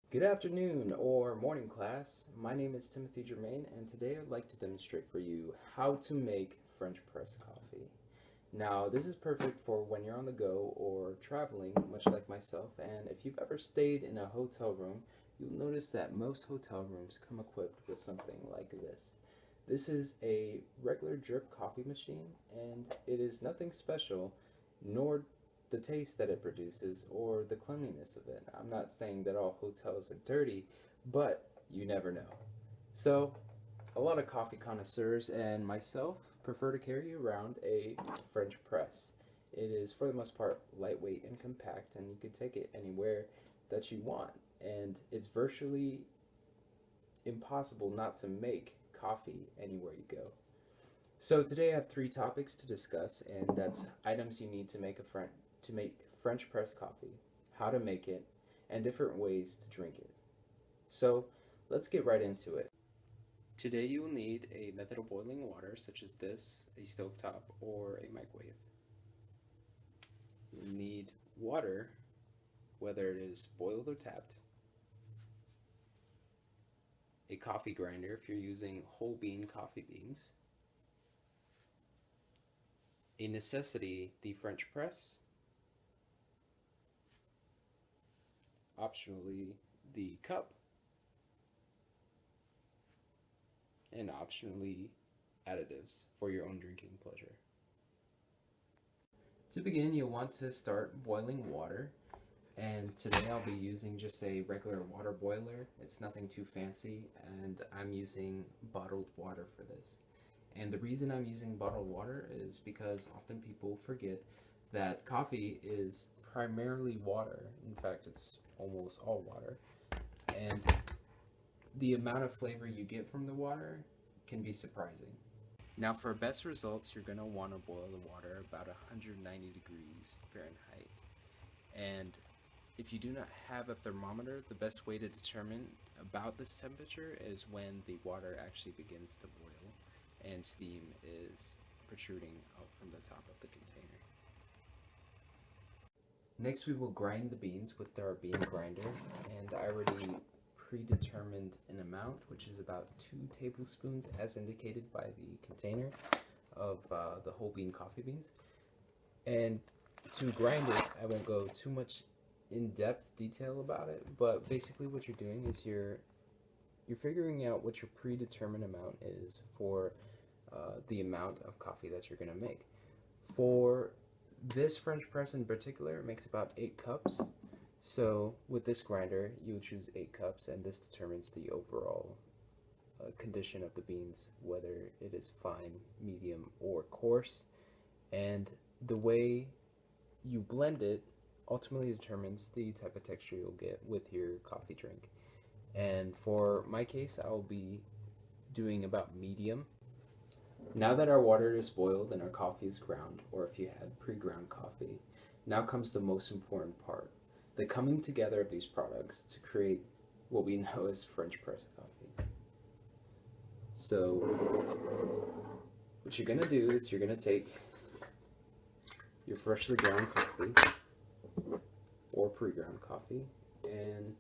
Good afternoon or morning, class. My name is Timothy Germain, and today I'd like to demonstrate for you how to make French press coffee. Now, this is perfect for when you're on the go or traveling, much like myself, and if you've ever stayed in a hotel room, you'll notice that most hotel rooms come equipped with something like this. This is a regular drip coffee machine, and it is nothing special, nor the taste that it produces or the cleanliness of it. I'm not saying that all hotels are dirty, but you never know. So, a lot of coffee connoisseurs and myself prefer to carry around a French press. It is, for the most part, lightweight and compact, and you can take it anywhere that you want. And it's virtually impossible not to make coffee anywhere you go. So today I have three topics to discuss, and that's items you need to make French press coffee, how to make it, and different ways to drink it. So let's get right into it. Today you will need a method of boiling water such as this, a stovetop, or a microwave. You'll need water, whether it is boiled or tapped, a coffee grinder if you're using whole bean coffee beans, a necessity, the French press, optionally the cup, and optionally additives for your own drinking pleasure. To begin, you'll want to start boiling water, and today I'll be using just a regular water boiler. It's nothing too fancy, and I'm using bottled water for this. And the reason I'm using bottled water is because often people forget that coffee is primarily water. In fact, it's almost all water. And the amount of flavor you get from the water can be surprising. Now, for best results, you're going to want to boil the water about 190 degrees Fahrenheit. And if you do not have a thermometer, the best way to determine about this temperature is when the water actually begins to boil and steam is protruding out from the top of the container. Next, we will grind the beans with our bean grinder, and I already predetermined an amount, which is about 2 tablespoons as indicated by the container of the whole bean coffee beans. And to grind it, I won't go too much in-depth detail about it, but basically what you're doing is you're figuring out what your predetermined amount is for the amount of coffee that you're going to make. For this French press in particular, it makes about 8 cups. So with this grinder, you would choose 8 cups, and this determines the overall condition of the beans, whether it is fine, medium, or coarse. And the way you blend it ultimately determines the type of texture you'll get with your coffee drink. And for my case, I'll be doing about medium. Now that our water is boiled and our coffee is ground, or if you had pre-ground coffee, now comes the most important part, the coming together of these products to create what we know as French press coffee. So what you're going to do is you're going to take your freshly ground coffee or pre-ground coffee, and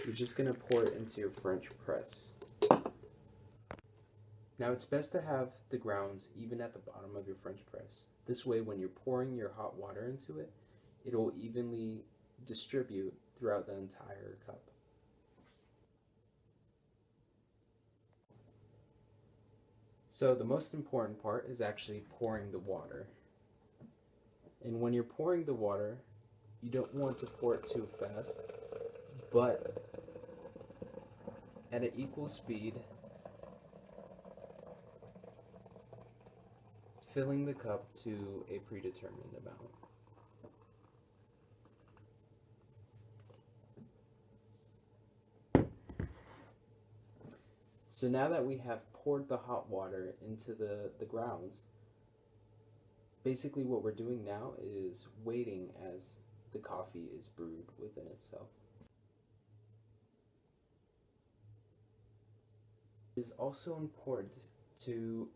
you're just going to pour it into your French press. Now it's best to have the grounds even at the bottom of your French press. This way when you're pouring your hot water into it, it'll evenly distribute throughout the entire cup. So the most important part is actually pouring the water. And when you're pouring the water, you don't want to pour it too fast, but at an equal speed, filling the cup to a predetermined amount. So now that we have poured the hot water into the grounds, basically what we're doing now is waiting as the coffee is brewed within itself. It is also important to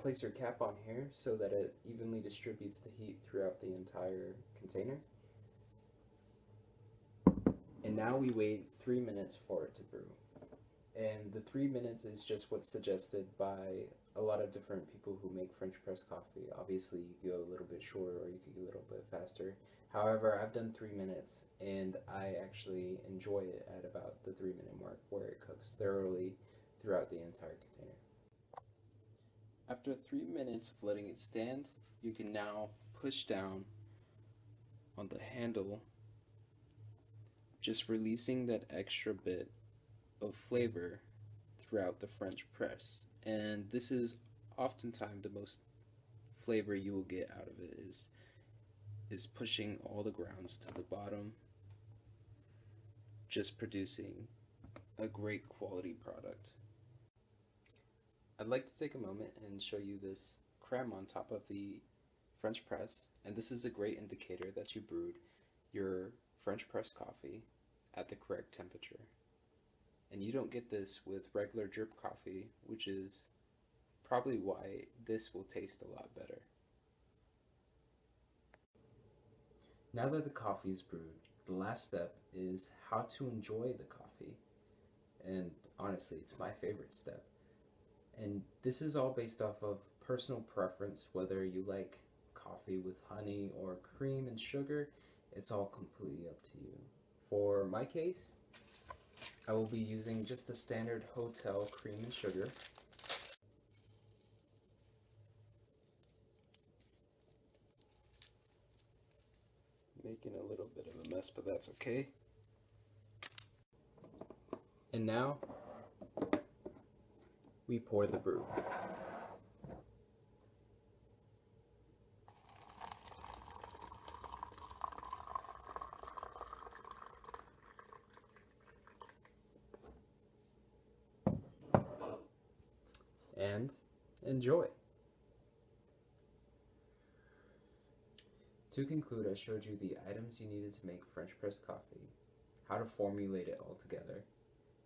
place your cap on here so that it evenly distributes the heat throughout the entire container. And now we wait 3 minutes for it to brew. And the 3 minutes is just what's suggested by a lot of different people who make French press coffee. Obviously, you could go a little bit shorter or you could go a little bit faster. However, I've done 3 minutes and I actually enjoy it at about the 3 minute mark where it cooks thoroughly throughout the entire container. After 3 minutes of letting it stand, you can now push down on the handle, just releasing that extra bit of flavor throughout the French press. And this is oftentimes the most flavor you will get out of it is pushing all the grounds to the bottom, just producing a great quality product. I'd like to take a moment and show you this creme on top of the French press, and this is a great indicator that you brewed your French press coffee at the correct temperature. And you don't get this with regular drip coffee, which is probably why this will taste a lot better. Now that the coffee is brewed, the last step is how to enjoy the coffee. And honestly, it's my favorite step. And this is all based off of personal preference, whether you like coffee with honey or cream and sugar, it's all completely up to you. For my case, I will be using just the standard hotel cream and sugar. Making a little bit of a mess, but that's okay. And now, we pour the brew. And enjoy. To conclude, I showed you the items you needed to make French press coffee, how to formulate it all together,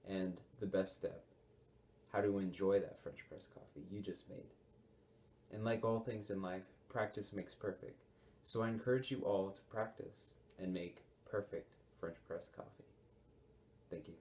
and the best step, how to enjoy that French press coffee you just made. And like all things in life, practice makes perfect. So I encourage you all to practice and make perfect French press coffee. Thank you.